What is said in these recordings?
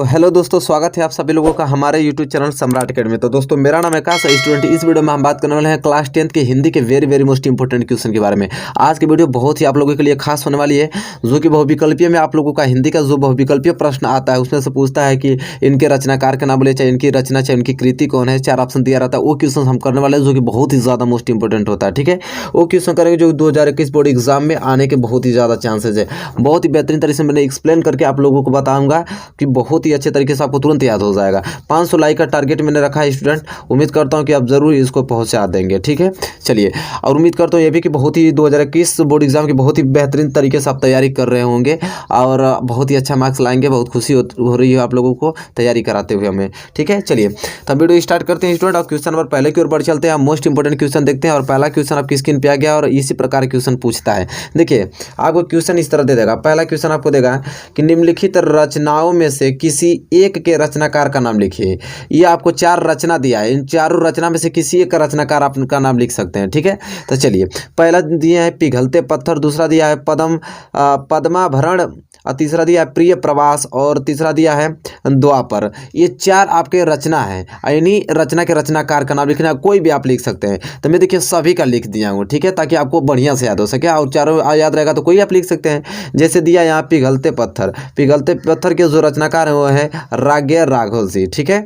तो हेलो दोस्तों, स्वागत है आप सभी लोगों का हमारे यूट्यूब चैनल सम्राट अकेडमी। तो दोस्तों, मेरा नाम है आकाश स्टूडेंट। इस वीडियो में हम बात करने वाले हैं क्लास 10th के हिंदी के वेरी मोस्ट इंपॉर्टेंट क्वेश्चन के बारे में। आज की वीडियो बहुत ही आप लोगों के लिए खास होने वाली है, जो कि बहुविकल्पीय में आप लोगों का हिंदी का जो बहुविकल्पीय प्रश्न आता है उसमें से पूछता है कि इनके रचनाकार का नाम बोले, चाहे इनकी रचना, चाहे इनकी कृति कौन है। 4 ऑप्शन दिया रहता है, वो क्वेश्चन हम करने वाले हैं जो कि बहुत ही ज़्यादा मोस्ट इंपॉर्टेंट होता है। ठीक है, वो क्वेश्चन करेंगे जो 2021 बोर्ड एग्जाम में आने के बहुत ही ज़्यादा चांसेज है। बहुत ही बेहतरीन तरीके से मैंने एक्सप्लेन करके आप लोगों को बताऊँगा कि बहुत ही अच्छे तरीके से आपको तुरंत याद हो जाएगा। 500 लाइक का टारगेट मैंने रखा है स्टूडेंट, उम्मीद करता हूं कि आप जरूर इसको पहुंचा देंगे। ठीक है, चलिए, और उम्मीद करता हूं ये भी कि बहुत ही 2021 बोर्ड एग्जाम की बहुत ही बेहतरीन तरीके से आप तैयारी कर रहे होंगे और बहुत ही अच्छा मार्क्स लाएंगे। बहुत खुशी हो रही है आप लोगों को तैयारी कराते हुए हमें। ठीक है, चलिए तो वीडियो स्टार्ट करते हैं स्टूडेंट। और क्वेश्चन नंबर पहले की ओर बढ़ चलते हैं। हम मोस्ट इंपोर्टेंट क्वेश्चन देखते हैं और पहला क्वेश्चन आपकी स्क्रीन पे आ गया और इसी प्रकार क्वेश्चन पूछता है। देखिए, आपको क्वेश्चन इस तरह दे देगा। पहला क्वेश्चन आपको देगा कि निम्नलिखित रचनाओं में से किसी एक के रचनाकार का नाम लिखिए। ये आपको 4 रचना दिया है, इन चारों रचना में से किसी एक का रचनाकार आप का नाम लिख सकते हैं। ठीक है, तो चलिए, पहला दिया है पिघलते पत्थर, दूसरा दिया है पद्माभरण, और तीसरा दिया है प्रिय प्रवास, और तीसरा दिया है द्वापर। ये 4 आपके रचना है, इन्हीं रचना के रचनाकार का नाम लिखना है। कोई भी आप लिख सकते हैं। तो मैं देखिए सभी का लिख दिया हूँ। ठीक है, ताकि आपको बढ़िया से याद हो सके, और चारों याद रहेगा तो कोई आप लिख सकते हैं। जैसे दिया यहाँ पिघलते पत्थर, पिघलते पत्थर के जो रचनाकार है वो है रागेय राघव जी। ठीक है,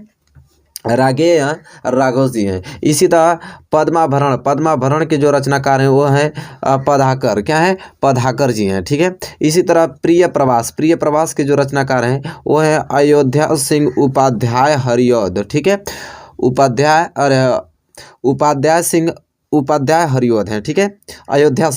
रागेय राघव जी हैं। इसी तरह पद्माभरण, पद्माभरण के जो रचनाकार हैं वो हैं पधाकर, क्या है, पधाकर जी हैं। ठीक है, इसी तरह प्रिय प्रवास, प्रिय प्रवास के जो रचनाकार हैं वो है अयोध्या सिंह उपाध्याय हरिऔध। ठीक है, उपाध्याय और उपाध्याय हरिऔध हैं। ठीक है, अयोध्या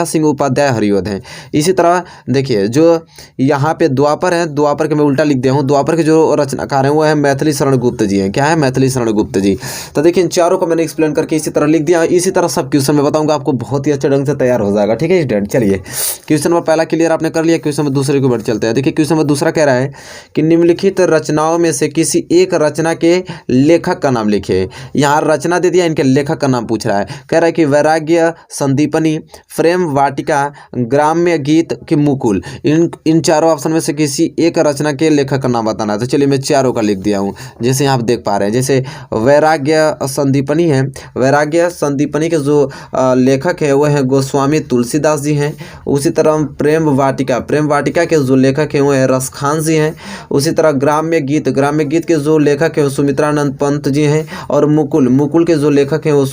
सिंह उपाध्याय हरिऔध हैं। इसी तरह देखिए, जो यहाँ पे द्वापर है, द्वापर के मैं उल्टा लिख दिया हूँ। द्वापर के जो रचनाकार हैं वो है मैथिली शरण गुप्त जी हैं। क्या है, मैथिली शरण गुप्त जी। तो देखिए, इन चारों को मैंने एक्सप्लेन करके इसी तरह लिख दिया। इसी तरह सब क्वेश्चन में बताऊँगा, आपको बहुत ही अच्छे ढंग से तैयार हो जाएगा। ठीक है स्टूडेंट, चलिए क्वेश्चन नंबर पहला क्लियर आपने कर लिया। क्वेश्चन नंबर दूसरे के ऊपर चलते हैं। देखिए, क्वेश्चन नंबर दूसरा कह रहा है कि निम्नलिखित रचनाओं में से किसी एक रचना के लेखक का नाम लिखे। यहाँ रचना दे दिया, इनके लेखक का नाम पूछ रहा है। कह रहा है कि वैराग्य संदीपनी, प्रेम वाटिका, ग्राम्य गीत की मुकुल। इन चारों ऑप्शन में से किसी एक रचना के लेखक का नाम बताना है। तो चलिए, मैं चारों का लिख दिया हूँ, जैसे यहाँ आप देख पा रहे हैं। जैसे वैराग्य संदीपनी है, वैराग्य संदीपनी के जो लेखक है वो है गोस्वामी तुलसीदास जी हैं। उसी तरह प्रेम वाटिका, प्रेम वाटिका के जो लेखक हैं वो है रसखान जी हैं। उसी तरह ग्राम्य गीत, ग्राम्य गीत के जो लेखक हैं वो सुमित्रानंद पंत जी हैं। और मुकुल, मुकुल के जो लेखक हैं वो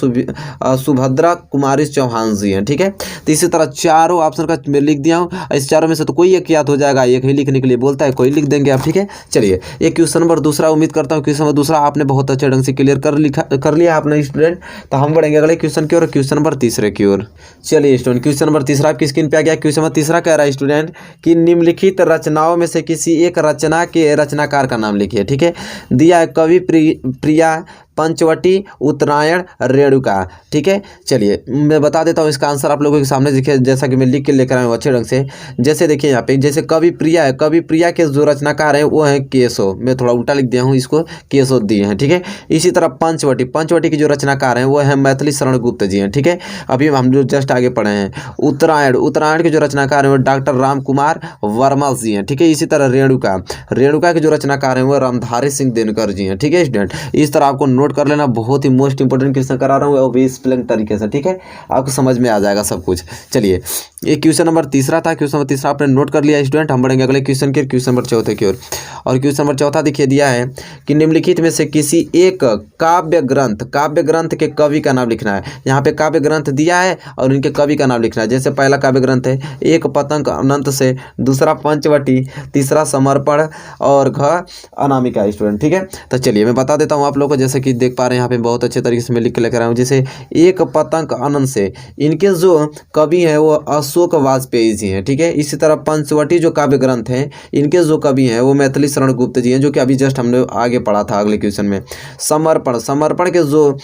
सुभद्रा कुमारी चौहान जी हैं। ठीक है, तो इसी तरह चारों ऑप्शन का मैं लिख दिया हूँ। इस चारों में से तो कोई एक याद हो जाएगा, एक ही लिखने के लिए बोलता है, कोई लिख देंगे आप। ठीक है, चलिए, ये क्वेश्चन नंबर दूसरा। उम्मीद करता हूँ क्वेश्चन नंबर दूसरा आपने बहुत अच्छे ढंग से क्लियर कर लिया आपने स्टूडेंट। तो हम बढ़ेंगे अगले क्वेश्चन की ओर, क्वेश्चन नंबर तीसरे की ओर। चलिए स्टूडेंट, क्वेश्चन नंबर तीसरा आपकी स्क्रीन पे आ गया। क्वेश्चन नंबर तीसरा कह रहा है स्टूडेंट कि निम्नलिखित रचनाओं में से किसी एक रचना के रचनाकार का नाम लिखिए। ठीक है, दिया है कवि प्रिया, पंचवटी, उत्तरायण, रेणुका। ठीक है, चलिए मैं बता देता हूँ इसका आंसर आप लोगों के सामने। देखिए, जैसा कि मैं लिख के लेकर आया हूँ अच्छे ढंग से। जैसे देखिए यहाँ पे, जैसे कवि प्रिया है, कवि प्रिया के जो रचनाकार हैं वो हैं केशव। मैं थोड़ा उल्टा लिख दिया हूँ, इसको केशव दिए हैं। ठीक है, इसी तरह पंचवटी, पंचवटी के जो रचनाकार हैं वो हैं मैथिली शरण गुप्त जी हैं। ठीक है, अभी हम जो जस्ट आगे पढ़े हैं। उत्तरायण, उत्तरायण के जो रचनाकार हैं वो डॉक्टर राम कुमार वर्मा जी हैं। ठीक है, इसी तरह रेणुका, रेणुका के जो रचनाकार हैं वो रामधारी सिंह दिनकर जी हैं। ठीक है स्टूडेंट, इस तरह आपको नोट कर लेना। बहुत ही मोस्ट इंपोर्टेंट क्वेश्चन करा रहा हूँ, वो भी एक्सप्लेन तरीके से। ठीक है, आपको समझ में आ जाएगा सब कुछ। चलिए, ये क्वेश्चन नंबर तीसरा था। क्वेश्चन नंबर तीसरा आपने नोट कर लिया स्टूडेंट। हम बढ़ेंगे अगले क्वेश्चन के, क्वेश्चन नंबर चौथे की ओर। और क्वेश्चन नंबर चौथा देखिए, दिया है कि निम्नलिखित में से किसी एक काव्य ग्रंथ, काव्य ग्रंथ के कवि का नाम लिखना है। यहाँ पे काव्य ग्रंथ दिया है और इनके कवि का नाम लिखना है। जैसे पहला काव्य ग्रंथ है एक पतंग अनंत से, दूसरा पंचवटी, तीसरा समर्पण, और घ अनामिका स्टूडेंट। ठीक है, तो चलिए मैं बता देता हूँ आप लोगों को। जैसे कि देख पा रहे हैं यहाँ पे बहुत अच्छे तरीके से मैं लिख के लेकर आया हूँ। जैसे एक पतंग अनंत से, इनके जो कवि हैं वो अशोक वाजपेयी जी हैं। ठीक है, इसी तरह पंचवटी जो काव्य ग्रंथ हैं इनके जो कवि हैं वो मैथिली शरण गुप्त जी हैं, जो कि अभी जस्ट हमने आगे पढ़ा था अगले क्वेश्चन में। समर्पण, समर्पण के जो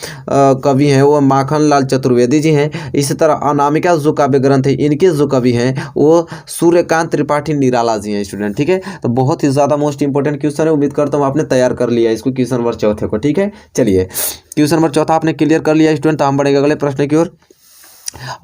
कवि हैं वो माखन लाल चतुर्वेदी जी हैं। इसी तरह अनामिका जो काव्य ग्रंथ है इनके जो कवि हैं वो सूर्यकांत त्रिपाठी निराला जी हैं स्टूडेंट। ठीक है, तो बहुत ही ज़्यादा मोस्ट इंपॉर्टेंट क्वेश्चन है। उम्मीद करता हूँ आपने तैयार कर लिया इसको, क्वेश्चन नंबर चौथे को। ठीक है, चलिए क्वेश्चन नंबर चौथा आपने क्लियर कर लिया स्टूडेंट। तो हम बढ़ेंगे अगले प्रश्न की ओर।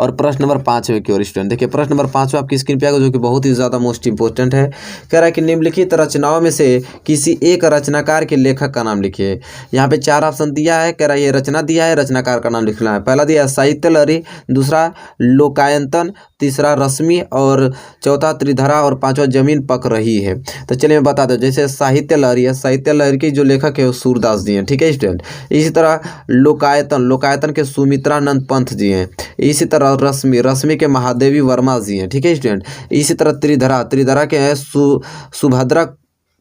और प्रश्न नंबर 5वें की ओर स्टूडेंट देखिए, प्रश्न नंबर 5वां आपकी स्क्रीन पे आएगा, जो कि बहुत ही ज़्यादा मोस्ट इंपॉर्टेंट है। कह रहा है कि निम्नलिखित रचनाओं में से किसी एक रचनाकार के लेखक का नाम लिखिए। यहाँ पे 4 ऑप्शन दिया है। कह रहा है ये रचना दिया है, रचनाकार का नाम लिखना है। पहला दिया है साहित्य लहरी, दूसरा लोकायतन, तीसरा रश्मि और चौथा त्रिधरा और पांचवा जमीन पक रही है। तो चलिए मैं बता दूं, जैसे साहित्य लहरी है, साहित्य लहरी के जो लेखक है वो सूरदास जी हैं, ठीक है स्टूडेंट। इसी तरह लोकायतन, लोकायतन के सुमित्रानंद पंत जी हैं। इसी तरह रश्मि, रश्मि के महादेवी वर्मा जी हैं, ठीक है स्टूडेंट। इसी तरह त्रिधरा, त्रिधरा के हैं सुभद्रा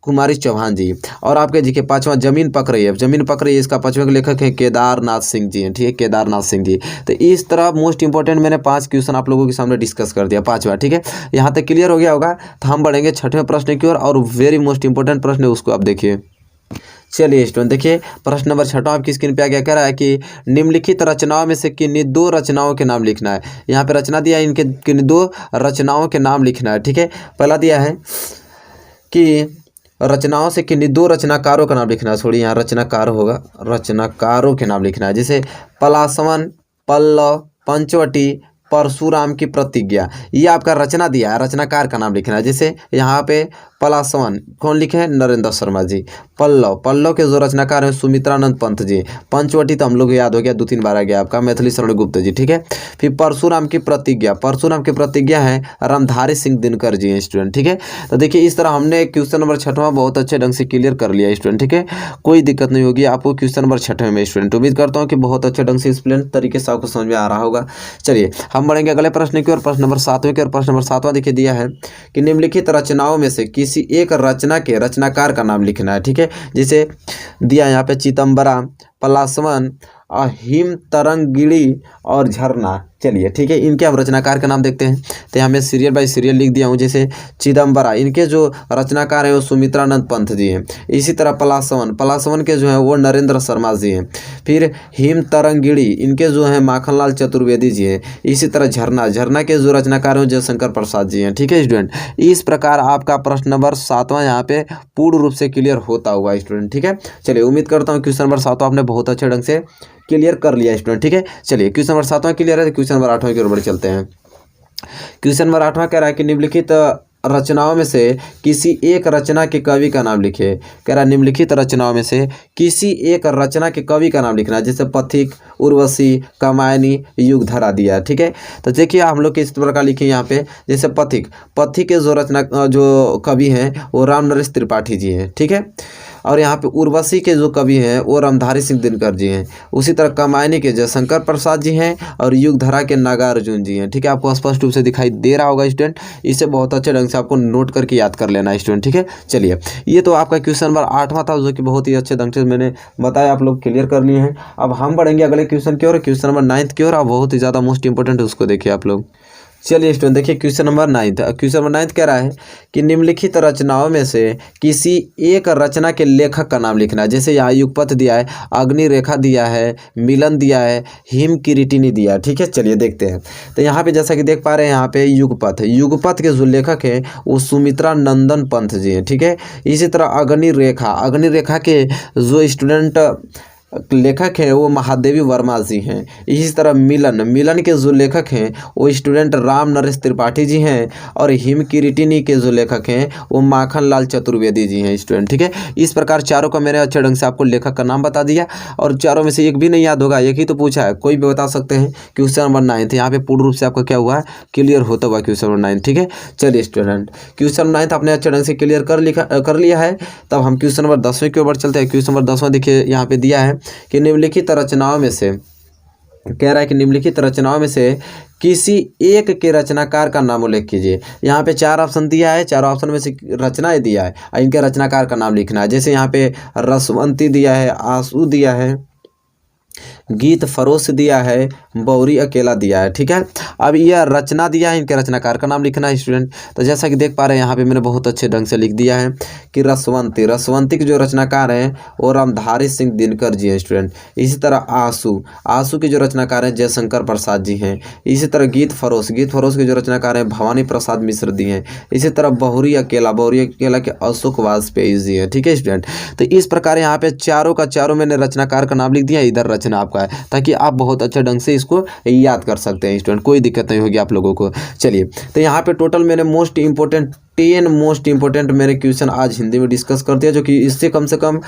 कुमारी चौहान जी। और आपके जी के 5वां जमीन पक रही है, जमीन पक रही है, इसका 5वें के लेखक है केदारनाथ सिंह जी हैं, ठीक है, केदारनाथ सिंह जी। तो इस तरह मोस्ट इंपॉर्टेंट मैंने 5 क्वेश्चन आप लोगों के सामने डिस्कस कर दिया, 5वां, ठीक है। यहाँ तक क्लियर हो गया होगा। तो हम बढ़ेंगे 6वें प्रश्न की ओर, और वेरी मोस्ट इंपॉर्टेंट प्रश्न है, उसको आप देखिए। चलिए स्टूडेंट देखिए, प्रश्न नंबर 6 आपकी स्क्रीन पे आ गया। कह रहा है कि निम्नलिखित रचनाओं में से किन्हीं 2 रचनाओं के नाम लिखना है। यहाँ पे रचना दिया है, इनके किन्हीं 2 रचनाओं के नाम लिखना है, ठीक है। पहला दिया है कि रचनाओं से किन्हीं 2 रचनाकारों का नाम लिखना है। सॉरी, यहाँ रचनाकार होगा, रचनाकारों के नाम लिखना है। जैसे पलासवन, पल्लव, पंचवटी, परशुराम की प्रतिज्ञा, ये आपका रचना दिया है, रचनाकार का नाम लिखना है। जैसे यहाँ पे पलासवन कौन लिखे हैं? नरेंद्र शर्मा जी। पल्लव, पल्लव के जो रचनाकार हैं सुमित्रानंद पंत जी। पंचवटी तो हम लोग याद हो गया, 2-3 बार आ गया आपका, मैथिली शरण गुप्त जी, ठीक है। फिर परशुराम की प्रतिज्ञा, परशुराम की प्रतिज्ञा है रामधारी सिंह दिनकर जी हैं स्टूडेंट, ठीक है। तो देखिए इस तरह हमने क्वेश्चन नंबर 6वां बहुत अच्छे ढंग से क्लियर कर लिया स्टूडेंट, ठीक है। कोई दिक्कत नहीं होगी आपको क्वेश्चन नंबर 6 में स्टूडेंट। उम्मीद करता हूँ कि बहुत अच्छे ढंग से एक्सप्लेन तरीके से आपको समझ में आ रहा होगा। चलिए हम बढ़ेंगे अगले प्रश्न की ओर, प्रश्न नंबर 7वें की ओर। प्रश्न नंबर 7वां देखिए दिया है कि निम्नलिखित रचनाओं में से किसी एक रचना के रचनाकार का नाम लिखना है, ठीक है। जैसे दिया यहाँ पे चिदम्बरा, पलासवन, हिम तरंगिणी और झरना। चलिए ठीक है, इनके अब रचनाकार का नाम देखते हैं। तो यहाँ मैं सीरियल बाय सीरियल लिख दिया हूँ। जैसे चिदम्बरा, इनके जो रचनाकार हैं वो सुमित्रानंद पंत जी हैं। इसी तरह पलासवन, पलासवन के जो हैं वो नरेंद्र शर्मा जी हैं। फिर हिम तरंगिणी, इनके जो हैं माखनलाल चतुर्वेदी जी हैं। इसी तरह झरना, झरना के जो रचनाकार हैं जयशंकर प्रसाद जी हैं, ठीक है स्टूडेंट। इस प्रकार आपका प्रश्न नंबर 7वां यहाँ पे पूर्ण रूप से क्लियर होता हुआ स्टूडेंट, ठीक है। चलिए उम्मीद करता हूँ क्वेश्चन नंबर 7 आपने बहुत अच्छे ढंग से क्लियर कर लिया स्टूडेंट, ठीक है। चलिए क्वेश्चन नंबर 7वां क्लियर है, तो क्वेश्चन नंबर 8वां की ओर बढ़ चलते हैं। क्वेश्चन नंबर 8वां कह रहा है कि निम्नलिखित रचनाओं में से किसी एक रचना के कवि का नाम लिखे। कह रहा है निम्नलिखित रचनाओं में से किसी एक रचना के कवि का नाम लिखना है। जैसे पथिक, उर्वशी, कामायनी, युगधरा दिया है, ठीक है। तो देखिए हम लोग किस प्रकार लिखे यहाँ पे। जैसे पथिक, पथिक के जो कवि हैं वो राम नरेश त्रिपाठी जी हैं, ठीक है। और यहाँ पे उर्वशी के जो कवि हैं वो रामधारी सिंह दिनकर जी हैं। उसी तरह कामायनी के जयशंकर प्रसाद जी हैं और युगधरा के नागार्जुन जी हैं, ठीक है। आपको स्पष्ट रूप से दिखाई दे रहा होगा स्टूडेंट। इसे बहुत अच्छे ढंग से आपको नोट करके याद कर लेना है स्टूडेंट, ठीक है। चलिए ये तो आपका क्वेश्चन नंबर 8वां था, जो कि बहुत ही अच्छे ढंग से मैंने बताया, आप लोग क्लियर कर लिए हैं। अब हम बढ़ेंगे अगले क्वेश्चन की ओर, क्वेश्चन नंबर 9 की ओर। अब बहुत ही ज़्यादा मोस्ट इंपॉर्टेंट है, उसको देखिए आप लोग। चलिए स्टूडेंट देखिए क्वेश्चन नंबर 9। क्वेश्चन नंबर 9 कह रहा है कि निम्नलिखित रचनाओं में से किसी एक रचना के लेखक का नाम लिखना है। जैसे यहाँ युगपथ दिया है, अग्नि रेखा दिया है, मिलन दिया है, हिम किरीटिनी दिया है, ठीक है। चलिए देखते हैं। तो यहाँ पे जैसा कि देख पा रहे हैं यहाँ पे युगपथ, युगपथ के जो लेखक हैं वो सुमित्रा नंदन पंत जी हैं, ठीक है। इसी तरह अग्नि रेखा, अग्नि रेखा के जो स्टूडेंट लेखक हैं वो महादेवी वर्मा जी हैं। इसी तरह मिलन, मिलन के जो लेखक हैं वो स्टूडेंट राम नरेश त्रिपाठी जी हैं। और हिम किरीटिनी के जो लेखक हैं वो माखनलाल चतुर्वेदी जी हैं स्टूडेंट, ठीक है। इस प्रकार चारों का मैंने अच्छे ढंग से आपको लेखक का नाम बता दिया, और चारों में से एक भी नहीं याद होगा, एक ही तो पूछा है, कोई भी बता सकते हैं। क्वेश्चन नंबर 9 यहाँ पे पूर्ण रूप से आपका क्या हुआ है, क्लियर होता हुआ क्वेश्चन नंबर 9, ठीक है। चलिए स्टूडेंट क्वेश्चन 9 आपने अच्छे ढंग से क्लियर कर लिया है। तब हम क्वेश्चन नंबर 10वें के ऊपर चलते हैं। क्वेश्चन नंबर 10वां देखिए यहाँ पे दिया है कि निम्नलिखित रचनाओं में से, कह रहा है कि निम्नलिखित रचनाओं में से किसी एक के रचनाकार का नाम उल्लेख कीजिए। यहाँ पे 4 ऑप्शन दिया है, 4 ऑप्शन में से रचनाएं दिया है और इनके रचनाकार का नाम लिखना है। जैसे यहाँ पे रसवंती दिया है, आंसू दिया है, गीत फरोश दिया है, बौरी अकेला दिया है, ठीक है। अब यह रचना दिया है, इनके रचनाकार का नाम लिखना है स्टूडेंट। तो जैसा कि देख पा रहे हैं यहाँ पे मैंने बहुत अच्छे ढंग से लिख दिया है कि रसवंती, रसवंती के जो रचनाकार हैं वो रामधारी सिंह दिनकर जी हैं स्टूडेंट। इसी तरह आंसू, आंसू के जो रचनाकार हैं जयशंकर प्रसाद जी हैं। इसी तरह गीत फरोश, गीत फरोश के जो रचनाकार हैं भवानी प्रसाद मिश्र जी हैं। इसी तरह बौरी अकेला के अशोक वाजपेयी जी हैं, ठीक है स्टूडेंट। तो इस प्रकार यहाँ पे चारों का चारों मैंने रचनाकार का नाम लिख दिया, इधर रचना क्वेश्चन आपका है, ताकि आप बहुत अच्छे ढंग से इसको याद कर सकते हैं स्टूडेंट, कोई दिक्कत नहीं होगी आप लोगों को। चलिए, तो यहाँ पे टोटल मैंने मोस्ट इंपॉर्टेंट 10 मोस्ट इंपॉर्टेंट मेरे क्वेश्चन आज हिंदी में डिस्कस कर दिया, जो कि इससे कम से कम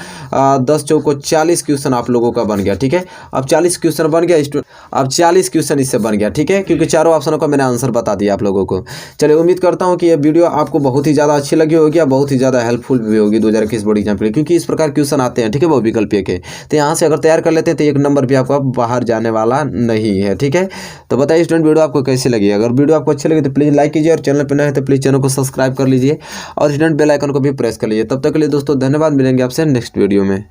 10 चौको 40 क्वेश्चन आप लोगों का बन गया। ठीक है, अब 40 क्वेश्चन बन गया अब 40 क्वेश्चन इससे बन गया। ठीक है, क्योंकि चारों ऑप्शनों का मैंने आंसर बता दिया आप लोगों को। चलिए, उम्मीद करता हूँ कि ये वीडियो आपको बहुत ही ज़्यादा अच्छी लगी होगी, बहुत ही ज़्यादा हेल्पफुल भी होगी 2021 बोर्ड एग्जाम के लिए, क्योंकि इस प्रकार क्वेश्चन आते हैं। ठीक है, वो विकल्प के, तो यहाँ से अगर तैयार कर लेते हैं तो 1 नंबर भी आपका बाहर जाने वाला नहीं है। ठीक है, तो बताइए स्टूडेंट, वीडियो आपको कैसी लगी? अगर वीडियो आपको अच्छी लगी तो प्लीज़ लाइक कीजिए, और चैनल पर नए हैं तो प्लीज़ चैनल को सब्सक्राइब कर लीजिए, और स्टूडेंट बेल आइकन को भी प्रेस कर लीजिए। तब तक के लिए दोस्तों धन्यवाद, मिलेंगे आपसे नेक्स्ट वीडियो में।